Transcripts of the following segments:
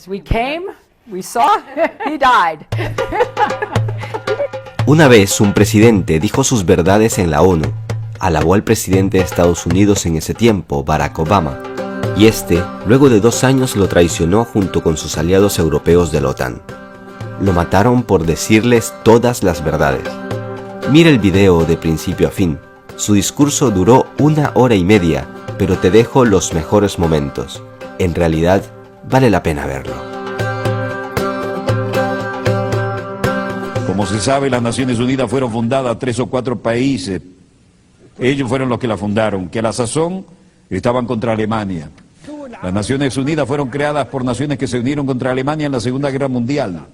We came, we saw, he died. Una vez un presidente dijo sus verdades en la ONU, alabó al presidente de Estados Unidos en ese tiempo, Barack Obama, y este, luego de 2 años, lo traicionó junto con sus aliados europeos de la OTAN. Lo mataron por decirles todas las verdades. Mira el video de principio a fin. Su discurso duró 1 hora y media, pero te dejo los mejores momentos. En realidad, vale la pena verlo. Como se sabe, las Naciones Unidas fueron fundadas 3 o 4 países. Ellos fueron los que la fundaron, que a la sazón estaban contra Alemania. Las Naciones Unidas fueron creadas por naciones que se unieron contra Alemania en la Segunda Guerra Mundial.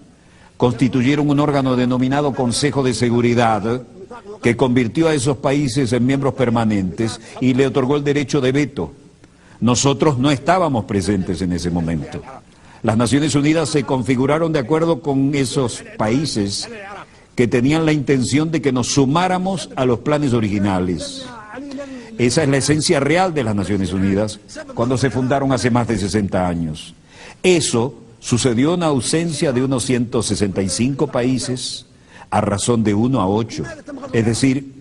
Constituyeron un órgano denominado Consejo de Seguridad, que convirtió a esos países en miembros permanentes y le otorgó el derecho de veto. Nosotros no estábamos presentes en ese momento. Las Naciones Unidas se configuraron de acuerdo con esos países que tenían la intención de que nos sumáramos a los planes originales. Esa es la esencia real de las Naciones Unidas cuando se fundaron hace más de 60 años. Eso sucedió en ausencia de unos 165 países a razón de 1 a 8. Es decir,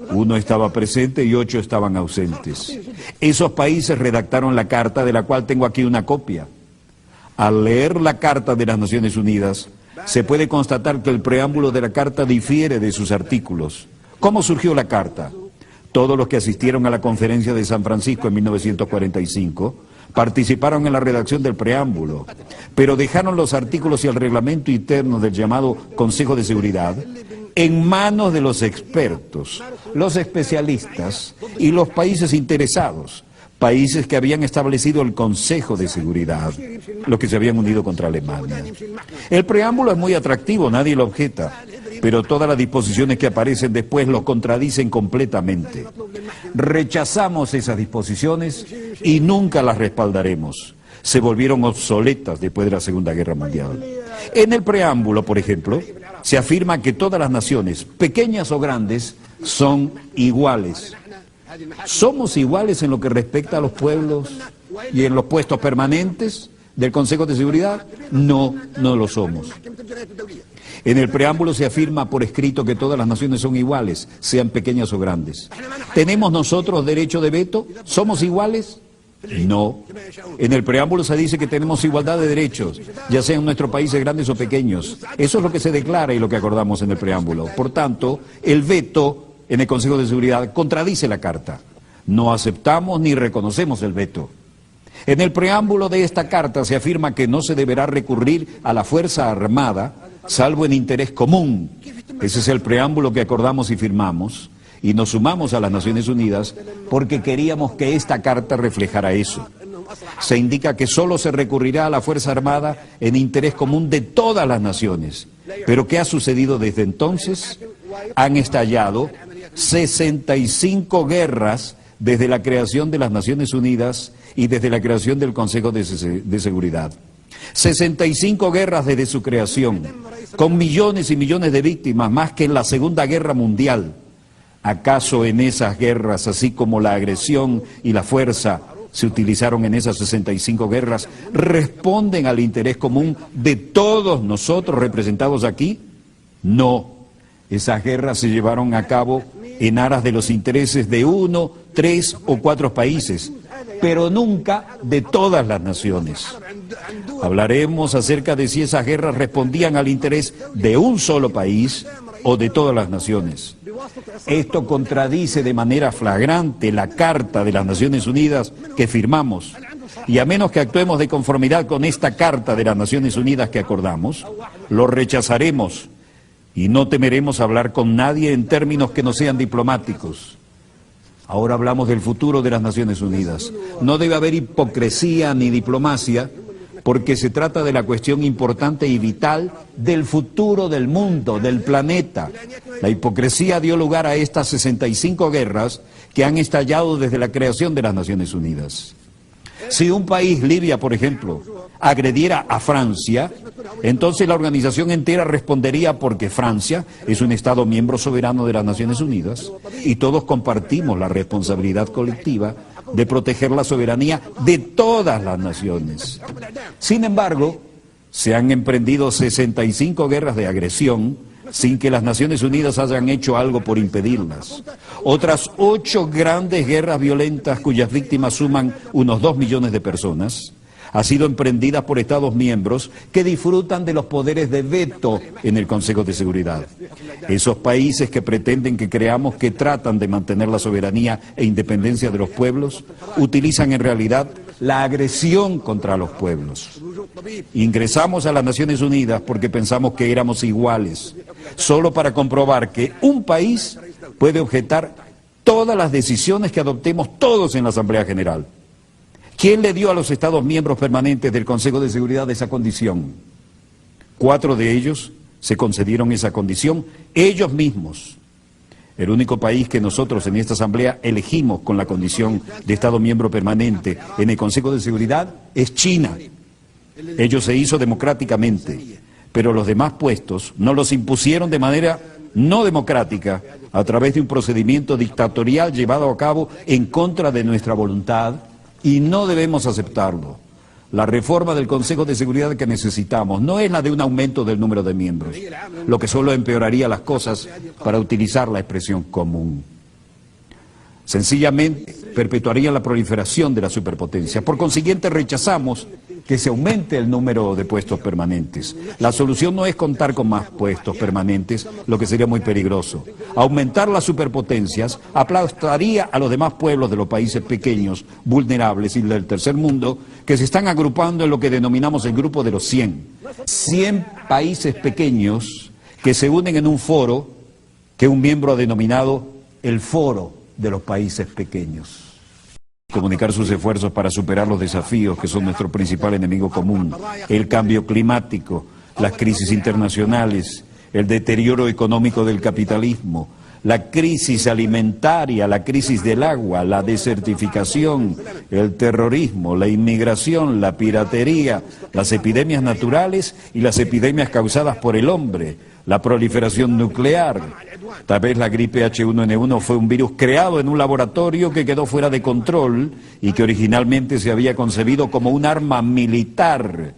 1 estaba presente y 8 estaban ausentes. Esos países redactaron la carta, de la cual tengo aquí una copia. Al leer la Carta de las Naciones Unidas, se puede constatar que el preámbulo de la Carta difiere de sus artículos. ¿Cómo surgió la Carta? Todos los que asistieron a la Conferencia de San Francisco en 1945 participaron en la redacción del preámbulo, pero dejaron los artículos y el reglamento interno del llamado Consejo de Seguridad en manos de los expertos, los especialistas y los países interesados, países que habían establecido el Consejo de Seguridad, los que se habían unido contra Alemania. El preámbulo es muy atractivo, nadie lo objeta, pero todas las disposiciones que aparecen después lo contradicen completamente. Rechazamos esas disposiciones y nunca las respaldaremos. Se volvieron obsoletas después de la Segunda Guerra Mundial. En el preámbulo, por ejemplo, se afirma que todas las naciones, pequeñas o grandes, son iguales. ¿Somos iguales en lo que respecta a los pueblos y en los puestos permanentes del Consejo de Seguridad? No, no lo somos. En el preámbulo se afirma por escrito que todas las naciones son iguales, sean pequeñas o grandes. ¿Tenemos nosotros derecho de veto? ¿Somos iguales? No. En el preámbulo se dice que tenemos igualdad de derechos, ya sean nuestros países grandes o pequeños. Eso es lo que se declara y lo que acordamos en el preámbulo. Por tanto, el veto en el Consejo de Seguridad contradice la Carta. No aceptamos ni reconocemos el veto. En el preámbulo de esta Carta se afirma que no se deberá recurrir a la fuerza armada, salvo en interés común. Ese es el preámbulo que acordamos y firmamos, y nos sumamos a las Naciones Unidas porque queríamos que esta Carta reflejara eso. Se indica que solo se recurrirá a la fuerza armada en interés común de todas las naciones. Pero ¿qué ha sucedido desde entonces? Han estallado 65 guerras desde la creación de las Naciones Unidas y desde la creación del Consejo de Seguridad. 65 guerras desde su creación, con millones y millones de víctimas, más que en la Segunda Guerra Mundial. ¿Acaso en esas guerras, así como la agresión y la fuerza se utilizaron en esas 65 guerras, responden al interés común de todos nosotros representados aquí? No. Esas guerras se llevaron a cabo en aras de los intereses de 1, 3 o 4 países, pero nunca de todas las naciones. Hablaremos acerca de si esas guerras respondían al interés de un solo país o de todas las naciones. Esto contradice de manera flagrante la Carta de las Naciones Unidas que firmamos, y a menos que actuemos de conformidad con esta Carta de las Naciones Unidas que acordamos, lo rechazaremos y no temeremos hablar con nadie en términos que no sean diplomáticos. Ahora hablamos del futuro de las Naciones Unidas. No debe haber hipocresía ni diplomacia, porque se trata de la cuestión importante y vital del futuro del mundo, del planeta. La hipocresía dio lugar a estas 65 guerras que han estallado desde la creación de las Naciones Unidas. Si un país, Libia por ejemplo, agrediera a Francia, entonces la organización entera respondería porque Francia es un Estado miembro soberano de las Naciones Unidas y todos compartimos la responsabilidad colectiva de proteger la soberanía de todas las naciones. Sin embargo, se han emprendido 65 guerras de agresión sin que las Naciones Unidas hayan hecho algo por impedirlas. Otras 8 grandes guerras violentas cuyas víctimas suman unos 2 millones de personas han sido emprendidas por Estados miembros que disfrutan de los poderes de veto en el Consejo de Seguridad. Esos países que pretenden que creamos que tratan de mantener la soberanía e independencia de los pueblos, utilizan en realidad la agresión contra los pueblos. Ingresamos a las Naciones Unidas porque pensamos que éramos iguales, solo para comprobar que un país puede objetar todas las decisiones que adoptemos todos en la Asamblea General. ¿Quién le dio a los Estados miembros permanentes del Consejo de Seguridad esa condición? 4 de ellos se concedieron esa condición ellos mismos. El único país que nosotros en esta Asamblea elegimos con la condición de Estado miembro permanente en el Consejo de Seguridad es China. Ello se hizo democráticamente, pero los demás puestos nos los impusieron de manera no democrática a través de un procedimiento dictatorial llevado a cabo en contra de nuestra voluntad. Y no debemos aceptarlo. La reforma del Consejo de Seguridad que necesitamos no es la de un aumento del número de miembros, lo que solo empeoraría las cosas, para utilizar la expresión común. Sencillamente perpetuaría la proliferación de la superpotencia. Por consiguiente, rechazamos que se aumente el número de puestos permanentes. La solución no es contar con más puestos permanentes, lo que sería muy peligroso. Aumentar las superpotencias aplastaría a los demás pueblos de los países pequeños, vulnerables y del tercer mundo, que se están agrupando en lo que denominamos el grupo de los 100. 100 países pequeños que se unen en un foro que un miembro ha denominado el Foro de los Países Pequeños. Comunicar sus esfuerzos para superar los desafíos que son nuestro principal enemigo común: el cambio climático, las crisis internacionales, el deterioro económico del capitalismo, la crisis alimentaria, la crisis del agua, la desertificación, el terrorismo, la inmigración, la piratería, las epidemias naturales y las epidemias causadas por el hombre, la proliferación nuclear. Tal vez la gripe H1N1 fue un virus creado en un laboratorio que quedó fuera de control y que originalmente se había concebido como un arma militar.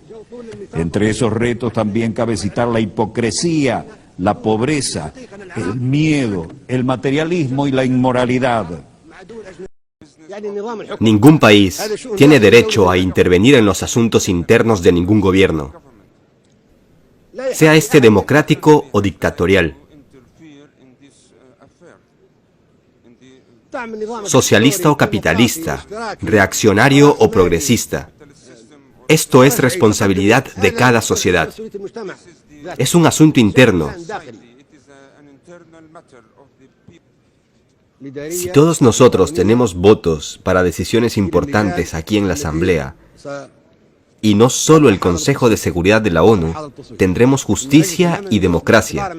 Entre esos retos también cabe citar la hipocresía, la pobreza, el miedo, el materialismo y la inmoralidad. Ningún país tiene derecho a intervenir en los asuntos internos de ningún gobierno, sea este democrático o dictatorial, socialista o capitalista, reaccionario o progresista. Esto es responsabilidad de cada sociedad. Es un asunto interno. Si todos nosotros tenemos votos para decisiones importantes aquí en la Asamblea, y no solo el Consejo de Seguridad de la ONU, tendremos justicia y democracia.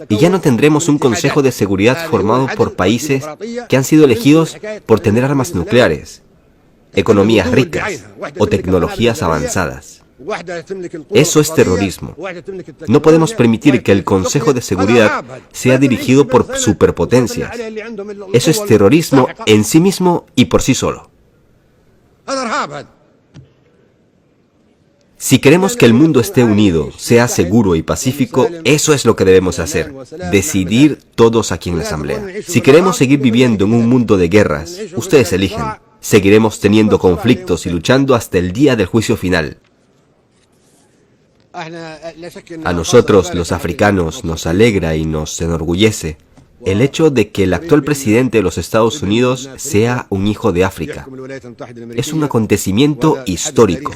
Y ya no tendremos un Consejo de Seguridad formado por países que han sido elegidos por tener armas nucleares, economías ricas o tecnologías avanzadas. Eso es terrorismo. No podemos permitir que el Consejo de Seguridad sea dirigido por superpotencias. Eso es terrorismo en sí mismo y por sí solo. Si queremos que el mundo esté unido, sea seguro y pacífico, eso es lo que debemos hacer, decidir todos aquí en la Asamblea. Si queremos seguir viviendo en un mundo de guerras, ustedes eligen. Seguiremos teniendo conflictos y luchando hasta el día del juicio final. A nosotros, los africanos, nos alegra y nos enorgullece el hecho de que el actual presidente de los Estados Unidos sea un hijo de África. Es un acontecimiento histórico.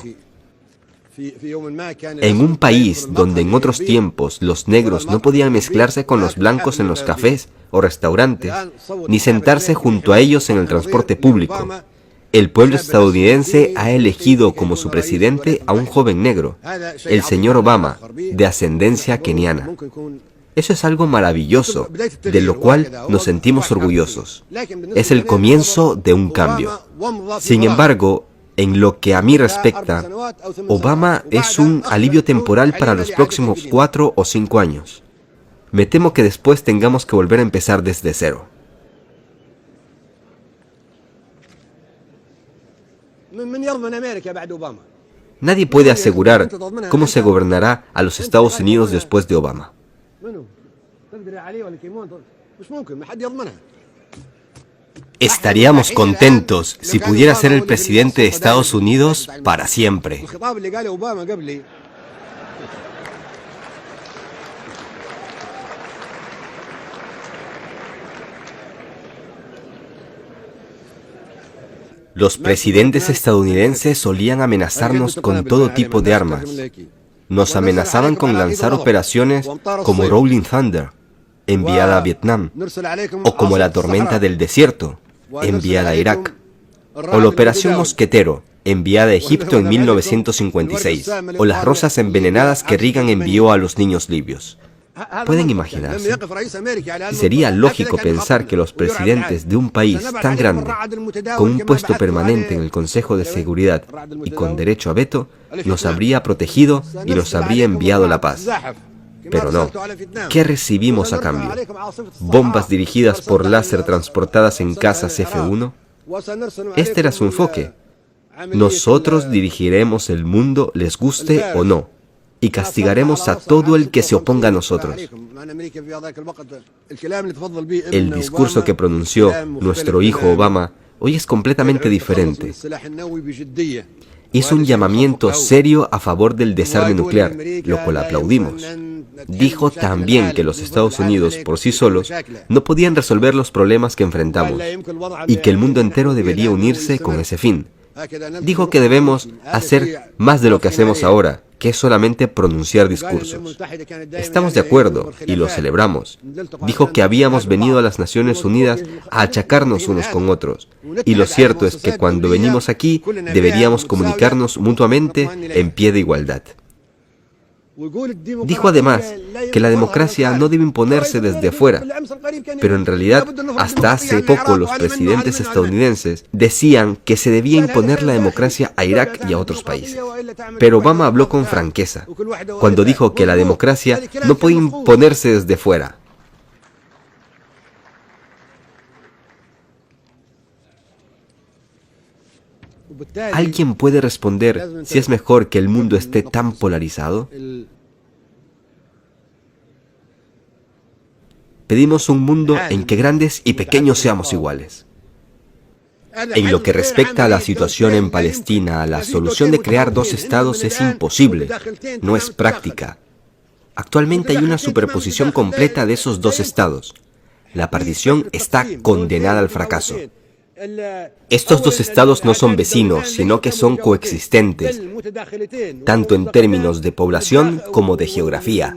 En un país donde en otros tiempos los negros no podían mezclarse con los blancos en los cafés o restaurantes, ni sentarse junto a ellos en el transporte público, el pueblo estadounidense ha elegido como su presidente a un joven negro, el señor Obama, de ascendencia keniana. Eso es algo maravilloso, de lo cual nos sentimos orgullosos. Es el comienzo de un cambio. Sin embargo, en lo que a mí respecta, Obama es un alivio temporal para los próximos 4 o 5 años. Me temo que después tengamos que volver a empezar desde cero. Nadie puede asegurar cómo se gobernará a los Estados Unidos después de Obama. Estaríamos contentos si pudiera ser el presidente de Estados Unidos para siempre. Los presidentes estadounidenses solían amenazarnos con todo tipo de armas. Nos amenazaban con lanzar operaciones como Rolling Thunder, enviada a Vietnam, o como la Tormenta del Desierto, enviada a Irak, o la Operación Mosquetero, enviada a Egipto en 1956, o las rosas envenenadas que Reagan envió a los niños libios. ¿Pueden imaginarse? Sería lógico pensar que los presidentes de un país tan grande, con un puesto permanente en el Consejo de Seguridad y con derecho a veto, nos habría protegido y nos habría enviado la paz. Pero no. ¿Qué recibimos a cambio? ¿Bombas dirigidas por láser transportadas en cazas F-1? Este era su enfoque. Nosotros dirigiremos el mundo, les guste o no, y castigaremos a todo el que se oponga a nosotros. El discurso que pronunció nuestro hijo Obama hoy es completamente diferente. Hizo un llamamiento serio a favor del desarme nuclear, lo cual aplaudimos. Dijo también que los Estados Unidos por sí solos no podían resolver los problemas que enfrentamos y que el mundo entero debería unirse con ese fin. Dijo que debemos hacer más de lo que hacemos ahora, que es solamente pronunciar discursos. Estamos de acuerdo y lo celebramos. Dijo que habíamos venido a las Naciones Unidas a achacarnos unos con otros. Y lo cierto es que cuando venimos aquí, deberíamos comunicarnos mutuamente en pie de igualdad. Dijo además que la democracia no debe imponerse desde afuera, pero en realidad hasta hace poco los presidentes estadounidenses decían que se debía imponer la democracia a Irak y a otros países. Pero Obama habló con franqueza cuando dijo que la democracia no puede imponerse desde fuera. ¿Alguien puede responder si es mejor que el mundo esté tan polarizado? Pedimos un mundo en que grandes y pequeños seamos iguales. En lo que respecta a la situación en Palestina, la solución de crear dos estados es imposible, no es práctica. Actualmente hay una superposición completa de esos dos estados. La partición está condenada al fracaso. Estos dos estados no son vecinos, sino que son coexistentes, tanto en términos de población como de geografía.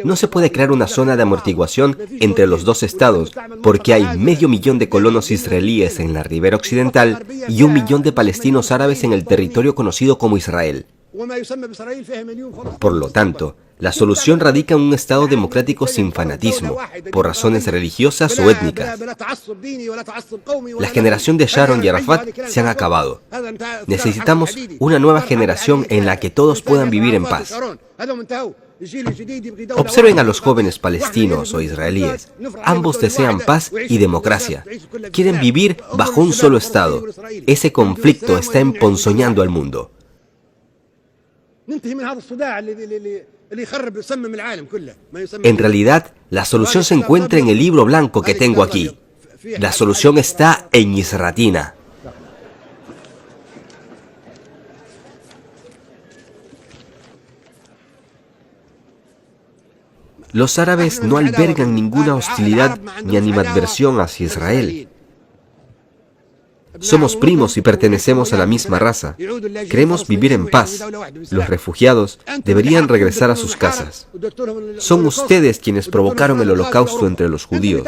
No se puede crear una zona de amortiguación entre los dos estados, porque hay 500.000 de colonos israelíes en la ribera occidental y 1 millón de palestinos árabes en el territorio conocido como Israel. Por lo tanto, la solución radica en un Estado democrático sin fanatismo, por razones religiosas o étnicas. La generación de Sharon y Arafat se han acabado. Necesitamos una nueva generación en la que todos puedan vivir en paz. Observen a los jóvenes palestinos o israelíes. Ambos desean paz y democracia. Quieren vivir bajo un solo Estado. Ese conflicto está emponzoñando al mundo. En realidad, la solución se encuentra en el libro blanco que tengo aquí. La solución está en Isratina. Los árabes no albergan ninguna hostilidad ni animadversión hacia Israel. Somos primos y pertenecemos a la misma raza. Queremos vivir en paz. Los refugiados deberían regresar a sus casas. Son ustedes quienes provocaron el holocausto entre los judíos.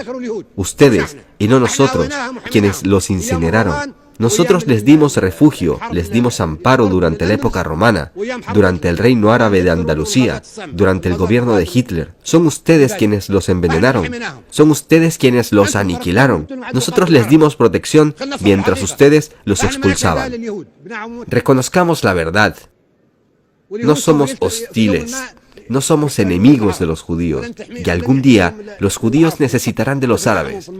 Ustedes, y no nosotros, quienes los incineraron. Nosotros les dimos refugio, les dimos amparo durante la época romana, durante el reino árabe de Andalucía, durante el gobierno de Hitler. Son ustedes quienes los envenenaron. Son ustedes quienes los aniquilaron. Nosotros les dimos protección mientras ustedes los expulsaban. Reconozcamos la verdad. No somos hostiles. No somos enemigos de los judíos. Y algún día los judíos necesitarán de los árabes.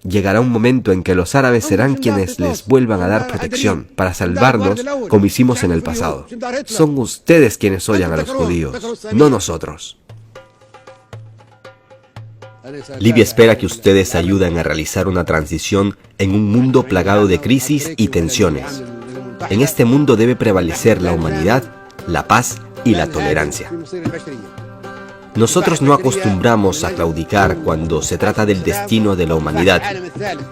Llegará un momento en que los árabes serán quienes les vuelvan a dar protección para salvarnos como hicimos en el pasado. Son ustedes quienes odian a los judíos, no nosotros. Libia espera que ustedes ayuden a realizar una transición en un mundo plagado de crisis y tensiones. En este mundo debe prevalecer la humanidad, la paz y la tolerancia. Nosotros no acostumbramos a claudicar cuando se trata del destino de la humanidad,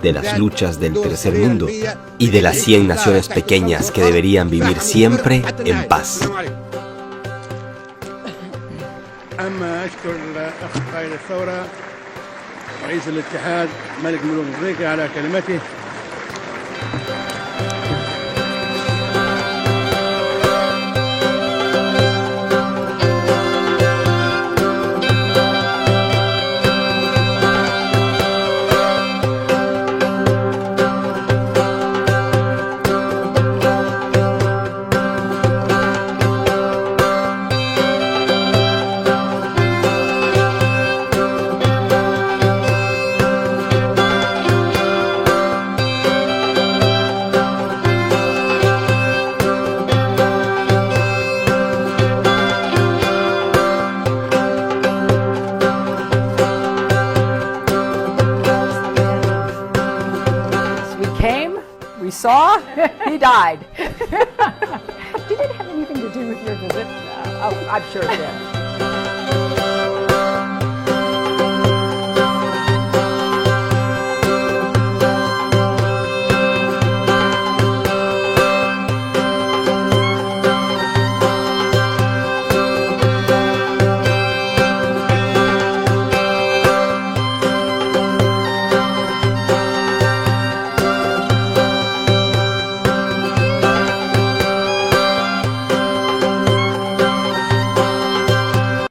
de las luchas del tercer mundo y de las 100 naciones pequeñas que deberían vivir siempre en paz. We saw, he died. Did it have anything to do with your visit? Oh, I'm sure it did.